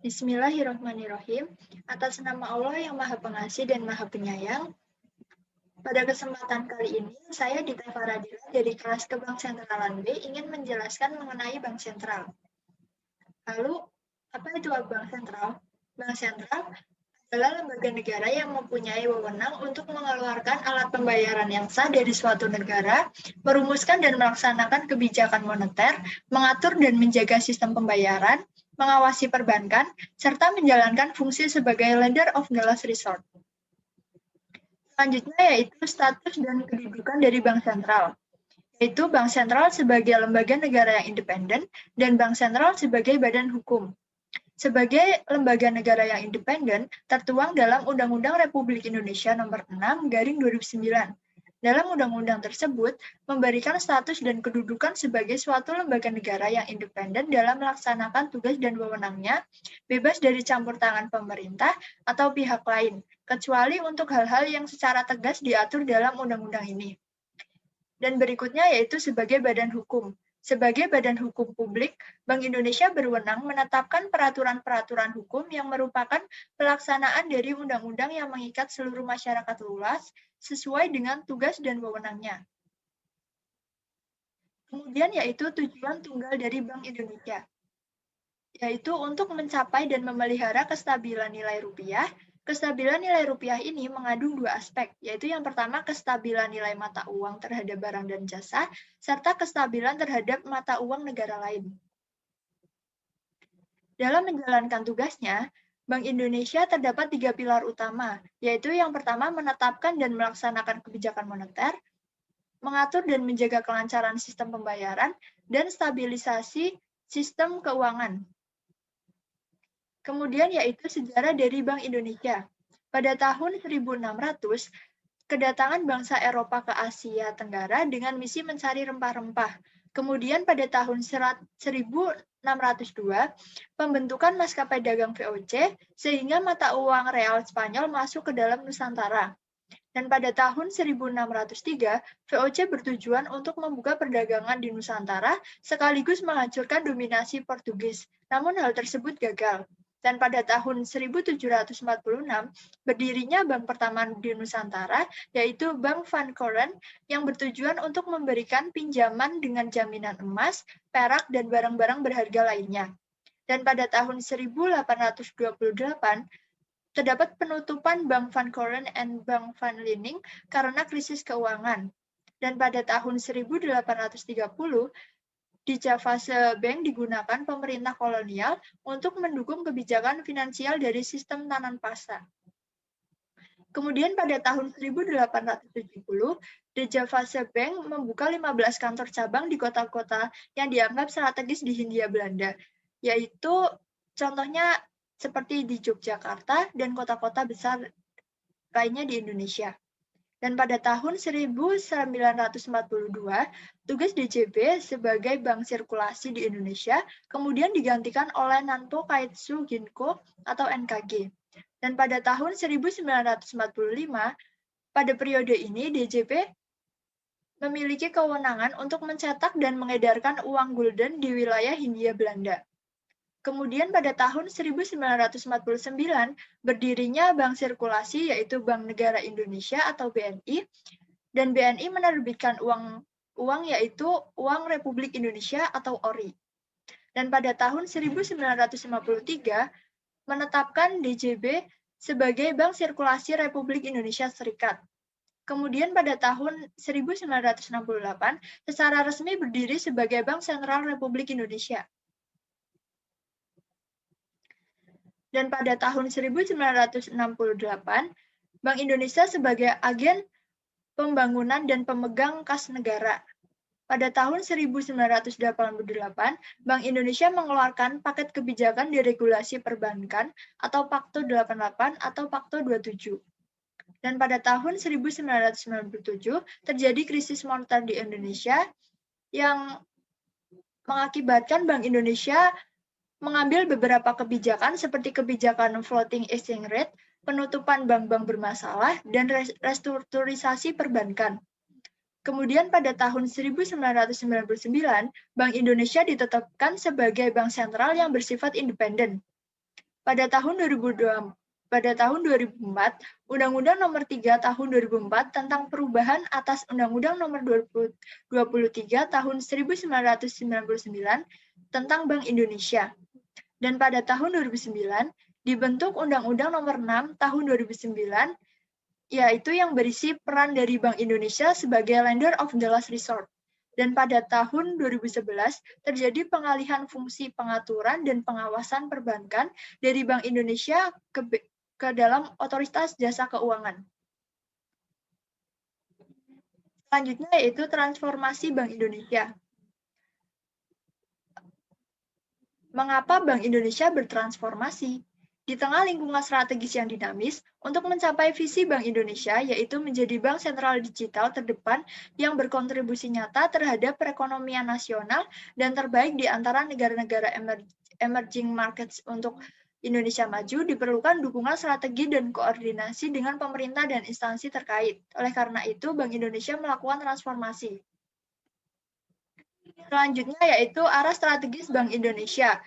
Bismillahirrahmanirrahim. Atas nama Allah yang Maha Pengasih dan Maha Penyayang, pada kesempatan kali ini, saya Dita Faradila dari kelas Kebang Sentralan B ingin menjelaskan mengenai Bank Sentral. Lalu, apa itu Bank Sentral? Bank Sentral adalah lembaga negara yang mempunyai wewenang untuk mengeluarkan alat pembayaran yang sah dari suatu negara, merumuskan dan melaksanakan kebijakan moneter, mengatur dan menjaga sistem pembayaran, mengawasi perbankan, serta menjalankan fungsi sebagai lender of the last resort. Selanjutnya yaitu status dan kedudukan dari Bank Sentral, yaitu Bank Sentral sebagai lembaga negara yang independen dan Bank Sentral sebagai badan hukum. Sebagai lembaga negara yang independen, tertuang dalam Undang-Undang Republik Indonesia Nomor 6/2009. Dalam undang-undang tersebut, memberikan status dan kedudukan sebagai suatu lembaga negara yang independen dalam melaksanakan tugas dan wewenangnya, bebas dari campur tangan pemerintah atau pihak lain, kecuali untuk hal-hal yang secara tegas diatur dalam undang-undang ini. Dan berikutnya yaitu sebagai badan hukum. Sebagai badan hukum publik, Bank Indonesia berwenang menetapkan peraturan-peraturan hukum yang merupakan pelaksanaan dari undang-undang yang mengikat seluruh masyarakat luas sesuai dengan tugas dan wewenangnya. Kemudian yaitu tujuan tunggal dari Bank Indonesia, yaitu untuk mencapai dan memelihara kestabilan nilai rupiah. Kestabilan nilai rupiah ini mengandung dua aspek, yaitu yang pertama kestabilan nilai mata uang terhadap barang dan jasa, serta kestabilan terhadap mata uang negara lain. Dalam menjalankan tugasnya, Bank Indonesia terdapat 3 pilar utama, yaitu yang pertama menetapkan dan melaksanakan kebijakan moneter, mengatur dan menjaga kelancaran sistem pembayaran, dan stabilisasi sistem keuangan. Kemudian yaitu sejarah dari Bank Indonesia. Pada tahun 1600, kedatangan bangsa Eropa ke Asia Tenggara dengan misi mencari rempah-rempah. Kemudian pada tahun 1602, pembentukan maskapai dagang VOC, sehingga mata uang real Spanyol masuk ke dalam Nusantara. Dan pada tahun 1603, VOC bertujuan untuk membuka perdagangan di Nusantara sekaligus menghancurkan dominasi Portugis. Namun hal tersebut gagal. Dan pada tahun 1746, berdirinya bank pertama di Nusantara, yaitu Bank Van Koren, yang bertujuan untuk memberikan pinjaman dengan jaminan emas, perak, dan barang-barang berharga lainnya. Dan pada tahun 1828, terdapat penutupan Bank Van Koren and Bank Van Liening karena krisis keuangan. Dan pada tahun 1830, di Javase Bank digunakan pemerintah kolonial untuk mendukung kebijakan finansial dari sistem tanan pasa. Kemudian pada tahun 1870, di Javase Bank membuka 15 kantor cabang di kota-kota yang dianggap strategis di Hindia Belanda, yaitu contohnya seperti di Yogyakarta dan kota-kota besar lainnya di Indonesia. Dan pada tahun 1942, tugas DJB sebagai bank sirkulasi di Indonesia kemudian digantikan oleh Nanto Kaitsu Ginko atau NKG. Dan pada tahun 1945, pada periode ini DJB memiliki kewenangan untuk mencetak dan mengedarkan uang gulden di wilayah Hindia Belanda. Kemudian pada tahun 1949, berdirinya Bank Sirkulasi yaitu Bank Negara Indonesia atau BNI, dan BNI menerbitkan uang yaitu Uang Republik Indonesia atau ORI. Dan pada tahun 1953, menetapkan DJB sebagai Bank Sirkulasi Republik Indonesia Serikat. Kemudian pada tahun 1968, secara resmi berdiri sebagai Bank Sentral Republik Indonesia. Dan pada tahun 1968, Bank Indonesia sebagai agen pembangunan dan pemegang kas negara. Pada tahun 1988, Bank Indonesia mengeluarkan paket kebijakan deregulasi perbankan atau Pakto 88 atau Pakto 27. Dan pada tahun 1997, terjadi krisis moneter di Indonesia yang mengakibatkan Bank Indonesia mengambil beberapa kebijakan seperti kebijakan floating exchange rate, penutupan bank-bank bermasalah, dan restrukturisasi perbankan. Kemudian pada tahun 1999, Bank Indonesia ditetapkan sebagai bank sentral yang bersifat independen. Pada tahun 2004, Undang-Undang Nomor 3 Tahun 2004 tentang perubahan atas Undang-Undang Nomor 23 Tahun 1999 tentang Bank Indonesia. Dan pada tahun 2009 dibentuk Undang-Undang Nomor 6 Tahun 2009, yaitu yang berisi peran dari Bank Indonesia sebagai lender of the last resort. Dan pada tahun 2011 terjadi pengalihan fungsi pengaturan dan pengawasan perbankan dari Bank Indonesia ke dalam Otoritas Jasa Keuangan. Selanjutnya yaitu transformasi Bank Indonesia. Mengapa Bank Indonesia bertransformasi? Di tengah lingkungan strategis yang dinamis, untuk mencapai visi Bank Indonesia, yaitu menjadi bank sentral digital terdepan yang berkontribusi nyata terhadap perekonomian nasional dan terbaik di antara negara-negara emerging markets untuk Indonesia maju, diperlukan dukungan strategi dan koordinasi dengan pemerintah dan instansi terkait. Oleh karena itu, Bank Indonesia melakukan transformasi. Selanjutnya yaitu arah strategis Bank Indonesia,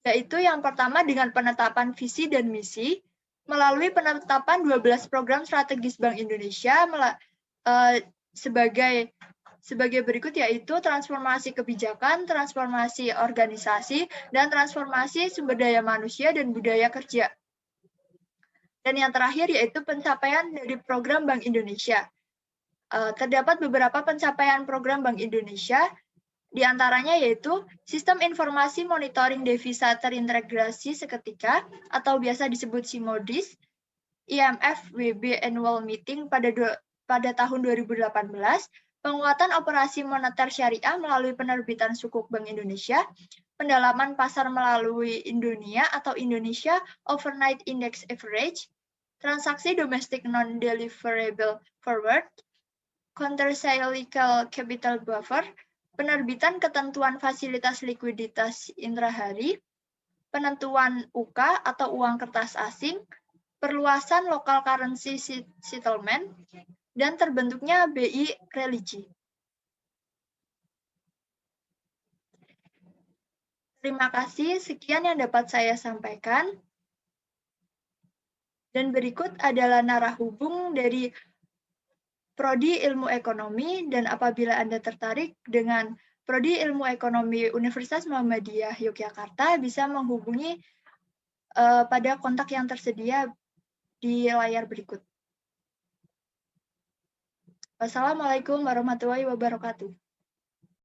yaitu yang pertama dengan penetapan visi dan misi, melalui penetapan 12 program strategis Bank Indonesia sebagai berikut, yaitu transformasi kebijakan, transformasi organisasi, dan transformasi sumber daya manusia dan budaya kerja. Dan yang terakhir yaitu pencapaian dari program Bank Indonesia. Terdapat beberapa pencapaian program Bank Indonesia, di antaranya yaitu Sistem Informasi Monitoring Devisa Terintegrasi Seketika atau biasa disebut SIMODIS, IMF WB Annual Meeting pada tahun 2018, penguatan operasi moneter syariah melalui penerbitan Sukuk Bank Indonesia, pendalaman pasar melalui Indonia atau Indonesia Overnight Index Average, transaksi domestik non-deliverable forward, countercyclical capital buffer, penerbitan ketentuan fasilitas likuiditas intrahari, penentuan UK atau uang kertas asing, perluasan local currency settlement, dan terbentuknya BI religi. Terima kasih, sekian yang dapat saya sampaikan. Dan berikut adalah narah hubung dari Prodi Ilmu Ekonomi, dan apabila Anda tertarik dengan Prodi Ilmu Ekonomi Universitas Muhammadiyah Yogyakarta, bisa menghubungi pada kontak yang tersedia di layar berikut. Wassalamualaikum warahmatullahi wabarakatuh.